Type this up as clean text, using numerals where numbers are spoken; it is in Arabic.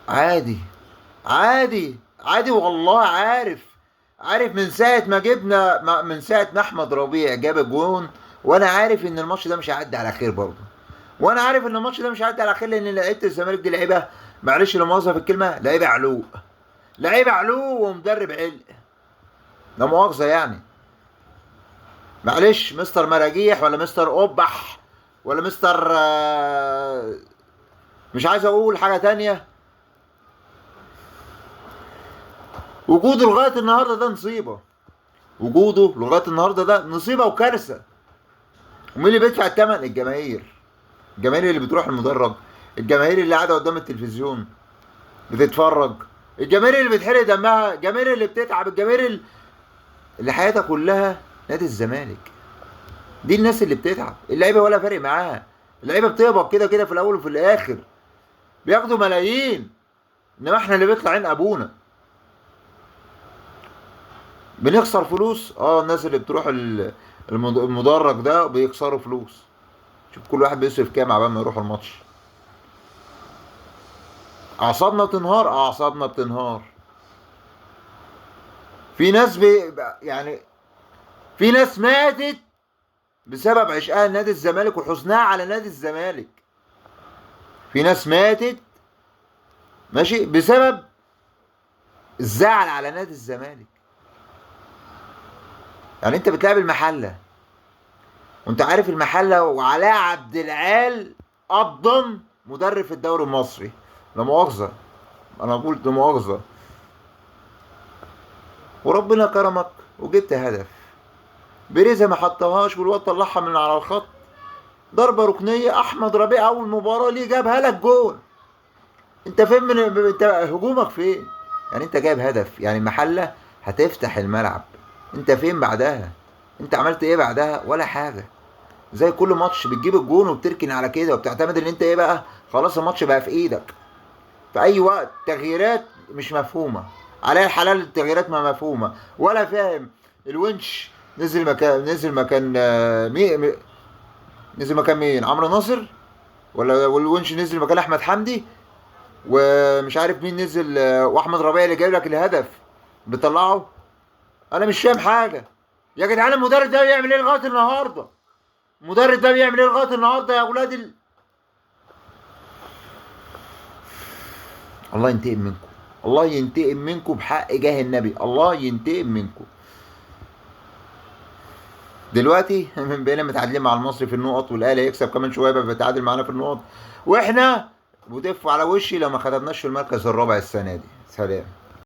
عادي عادي عادي والله. عارف من ساعة ما جبنا من ساعة ما احمد ربيع جاب الجون، وانا عارف ان الماتش ده مش هيعدي على خير برضه. وانا عارف ان الماتش ده مش هيعدي على خير، لان لعيبه الزمالك دي لعيبه، معلش لا مؤاخذه في الكلمه، لعيبه علوق. لعيبه علوق ومدرب علق. لا مؤاخذه يعني. معلش مستر مراجيح ولا مستر قبح ولا مستر مش عايز اقول حاجه تانية. وجوده لغايه النهارده ده نصيبه. وجوده لغايه النهارده ده نصيبه وكارثه. ومين اللي بيدفع الثمن؟ الجماهير. الجماهير اللي بتروح المدرج، الجماهير اللي قاعده قدام التلفزيون بتتفرج، الجماهير اللي بتحرق دمها، الجماهير اللي بتتعب، الجماهير اللي حياتها كلها نادي الزمالك. دي الناس اللي بتتعب. اللعيبه ولا فارق معاها. اللعيبه بتقبض كده كده في الاول وفي الاخر، بياخدوا ملايين. انما احنا اللي بيطلع عين ابونا بنخسر فلوس. الناس اللي بتروح المدرج ده بيخسروا فلوس. شوف كل واحد بيصرف كام عبال ما يروح الماتش. اعصابنا بتنهار، اعصابنا بتنهار. في ناس يعني في ناس ماتت بسبب عشقها لنادي الزمالك وحزنها على نادي الزمالك. في ناس ماتت ماشي بسبب الزعل على نادي الزمالك. يعني انت بتلعب المحله، وانت عارف المحله وعلاء عبد العال افضل مدرب في الدوري المصري. لا مؤاخذه، انا بقول لا مؤاخذه. وربنا كرمك وجبت هدف، بيريزا ما حطهاش والواد طلعها من على الخط، ضربه ركنيه. احمد ربيع اول مباراه ليه جابها لك جول. انت فين انت هجومك فين؟ يعني انت جايب هدف، يعني المحله هتفتح الملعب. انت فين بعدها؟ انت عملت ايه بعدها؟ ولا حاجه. زي كل ماتش بتجيب الجون وبتركن على كده وبتعتمد ان انت ايه بقى، خلاص الماتش بقى في ايدك. في اي وقت تغييرات مش مفهومه. عليها الحلال التغييرات ما مفهومه ولا فاهم. الونش نزل مكان نزل مكان مين؟ عمرو ناصر؟ ولا والونش نزل مكان احمد حمدي؟ ومش عارف مين نزل واحمد ربيع اللي جايب لك الهدف بيطلعه. انا مش فاهم حاجه. يا جدعان المدرب ده بيعمل ايه لغايه النهارده؟ المدرب ده بيعمل ايه لغايه النهارده يا اولاد الله ينتقم منكم. الله ينتقم منكم بحق جاه النبي. الله ينتقم منكم. دلوقتي بقينا متعادلين مع المصري في النقط، والاهلي هيكسب كمان شويه بقى بيتعادل معانا في النقط، واحنا بتف على وشي لو ما خدناش في المركز الرابع السنه دي. سلام.